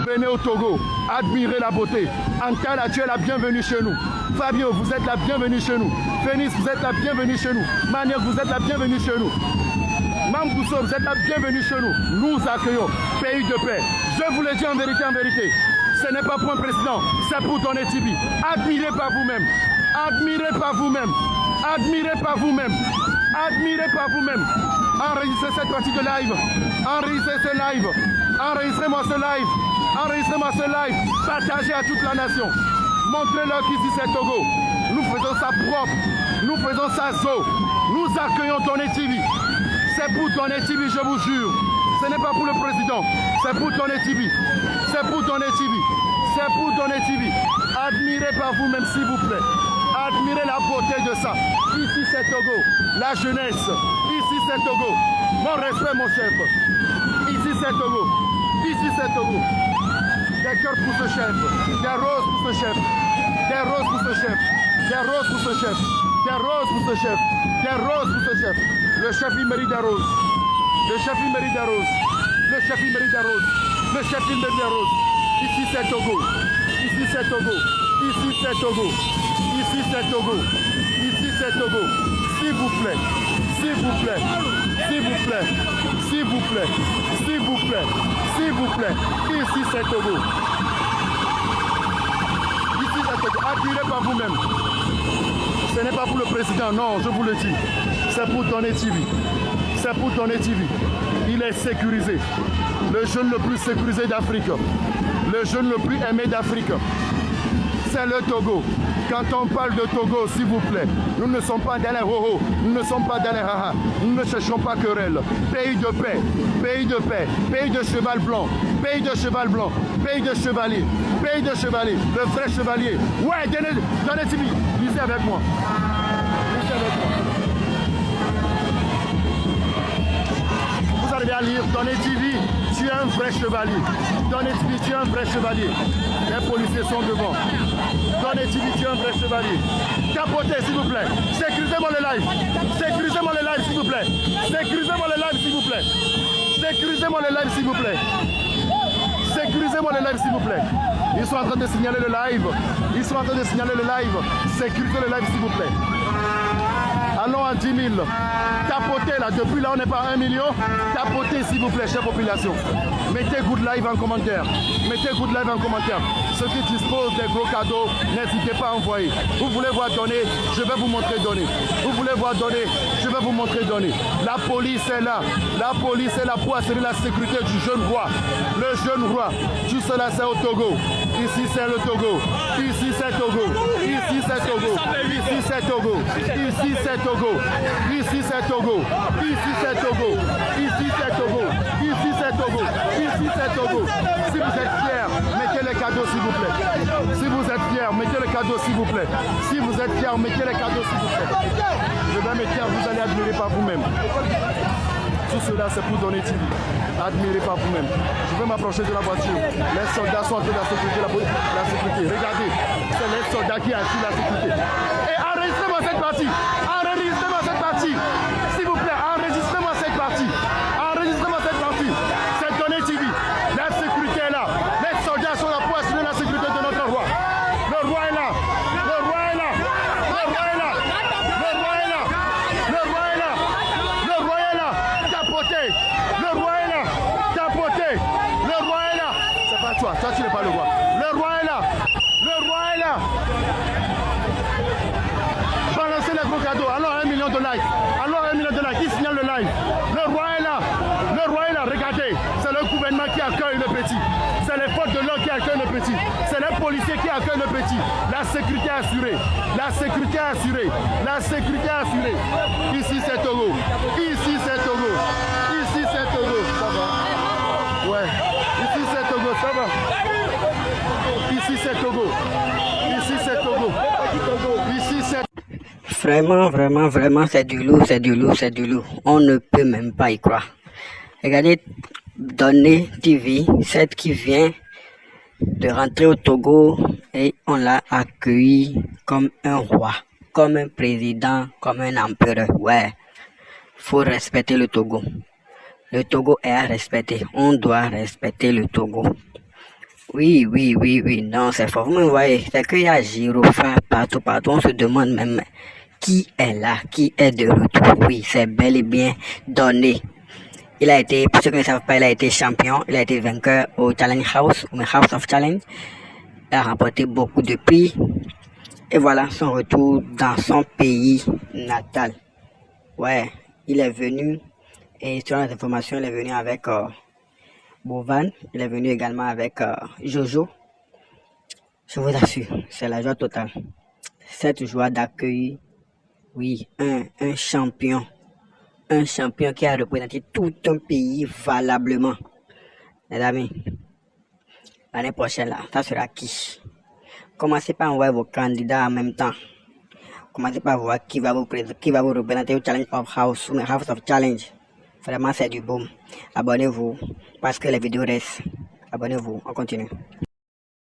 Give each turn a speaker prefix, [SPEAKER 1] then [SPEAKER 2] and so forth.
[SPEAKER 1] Venez au Togo, admirez la beauté. Ankala, tu es la bienvenue chez nous. Fabio, vous êtes la bienvenue chez nous. Phoenix, vous êtes la bienvenue chez nous. Maniok, vous êtes la bienvenue chez nous. Mambousso, vous êtes la bienvenue chez nous. Nous accueillons. Pays de paix. Je vous le dis en vérité, ce n'est pas pour un président, c'est pour ton Tibi. Admirez par vous-même. Admirez par vous-même. Admirez par vous-même. Admirez par vous-même. Enregistrez cette partie de live. Enregistrez ce live. Enregistrez-moi ce live. Enregistrez-moi ce live. Partagez à toute la nation. Montrez-leur qu'ici c'est Togo. Nous faisons ça propre. Nous faisons ça zo. Nous accueillons ton Tibi. C'est pour ton Tibi, je vous jure. Ce n'est pas pour le président. C'est pour ton Tibi. C'est pour ton Tibi. C'est pour ton Tibi. Admirez par vous-même, s'il vous plaît. Admirez la beauté de ça. Ici c'est Togo. La jeunesse. Ici c'est Togo. Mon respect, mon chef. Ici c'est Togo. Ici c'est Togo. Des cœurs pour ce chef. Des roses pour ce chef. Des roses pour ce chef. Des roses pour ce chef. Des roses pour ce chef. Des roses pour ce chef. Le chef, il mérite des roses. Le chef, il mérite des roses. Le chef, il mérite des roses. Le chef, il mérite des roses. Ici c'est Togo. Ici c'est Togo. Ici c'est Togo. Ici c'est Togo. Ici c'est Togo. S'il vous plaît. S'il vous plaît. S'il vous plaît. S'il vous plaît. S'il vous plaît. S'il vous plaît. Ici c'est Togo. Ici c'est Togo. Admirez par vous-même. Ce n'est pas pour le président, non, je vous le dis. C'est pour ton Tibi. C'est pour ton Tibi. Il est sécurisé. Le jeune le plus sécurisé d'Afrique. Le jeune le plus aimé d'Afrique. C'est le Togo. Quand on parle de Togo, s'il vous plaît, nous ne sommes pas dans les ho-ho, nous ne sommes pas dans les haha, nous ne cherchons pas querelle. Pays de paix, pays de paix, pays de cheval blanc, pays de cheval blanc, pays de chevalier, pays de chevalier, le vrai chevalier. Ouais, donnez Tibi, lisez avec moi. Lisez avec moi. Vous arrivez à lire, donnez Tibi, tu es un vrai chevalier. Donnez Tibi, tu es un vrai chevalier. Les policiers sont devant. Donnez Tibi, tu es un vrai chevalier. Capotez, s'il vous plaît. Sécurisez-moi le live. Sécurisez-moi le live, s'il vous plaît. Sécurisez-moi le live, s'il vous plaît. Sécurisez-moi le live, s'il vous plaît. Sécurisez-moi le live, s'il vous plaît. Ils sont en train de signaler le live. Ils sont en train de signaler le live. Sécurisez le live, s'il vous plaît. Allons à 10 000. Tapotez là, depuis là on n'est pas à 1 million. Tapotez s'il vous plaît, chère population. Mettez good live en commentaire. Mettez good live en commentaire. Ceux qui disposent des gros cadeaux, n'hésitez pas à envoyer. Vous voulez voir donner, je vais vous montrer donner. Vous voulez voir donner, je vais vous montrer donner. La police est là. La police est là pour assurer la sécurité du jeune roi. Le jeune roi. Tout cela c'est au Togo. Ici c'est le Togo. Ici c'est Togo. Ici c'est Togo. Ici c'est Togo. Ici c'est Togo. Ici c'est Togo. Ici c'est Togo. Ici c'est Togo. Ici c'est Togo. Ici c'est Togo. Si vous êtes fiers, mettez les cadeaux s'il vous plaît. Si vous êtes fiers, mettez les cadeaux s'il vous plaît. Si vous êtes fiers, mettez les cadeaux s'il vous plaît. Je vais me taire, vous allez admirer par vous-même. Tout cela c'est pour donner Tibi. Admirez par vous-même. Je vais m'approcher de la voiture. Les soldats sont en train de sécurité, la sécurité. Regardez, c'est les soldats qui assurent la sécurité. Et enregistrez-moi cette partie. Enregistrez-moi cette partie. S'il vous plaît, enregistrez-moi cette partie. Enregistrez-moi cette partie. C'est donné Tibi. La sécurité est là. Les soldats sont là pour assurer la sécurité de notre roi. Le roi est là. Le roi est là. Le roi est là. Le roi est là. Le roi est là. Le roi est là. Tapotez. Le roi est là. Tapotez. Le roi est là. C'est pas toi. Toi, tu n'es pas le roi. Le roi est là. Le roi est là. Balancez les gros cadeaux. Alors 1 million de likes. Alors 1 million de likes. Qui signale le live? Le roi est là. Le roi est là. Regardez. C'est le gouvernement qui accueille le petit. C'est les forces de l'ordre qui accueillent le petit. C'est les policiers qui accueillent le petit. La sécurité est assurée. La sécurité est assurée. La sécurité est assurée. Ici c'est Togo. Ici c'est Togo. Ici c'est Togo. Ça va? Ouais. Ici c'est Togo. Ça va? Ici c'est Togo. Ici c'est Togo. Ici c'est...
[SPEAKER 2] Vraiment, vraiment, vraiment, c'est du lourd, c'est du lourd, c'est du lourd. On ne peut même pas y croire. Regardez, Donné TV, celle qui vient de rentrer au Togo et on l'a accueilli comme un roi, comme un président, comme un empereur. Ouais, faut respecter le Togo. Le Togo est à respecter. On doit respecter le Togo. Oui, non, c'est fort. Vous me voyez, c'est qu'il y a gyrophare partout. On se demande même qui est là, qui est de retour. Oui, c'est bel et bien donné. Il a été, pour ceux qui ne savent pas, il a été champion, il a été vainqueur au Challenge House, ou House of Challenge. Il a remporté beaucoup de prix. Et voilà son retour dans son pays natal. Ouais, il est venu, et selon les informations, il est venu avec Bovan, il est venu également avec Jojo. Je vous assure, c'est la joie totale. Cette joie d'accueillir, oui, un champion. Un champion qui a représenté tout un pays valablement. Les amis, l'année prochaine, là, ça sera qui? Commencez par envoyer vos candidats en même temps. Commencez par voir qui va vous représenter au Challenge of House ou House of Challenge. Vraiment, c'est du boom. Abonnez-vous parce que les vidéos restent. Abonnez-vous, on continue.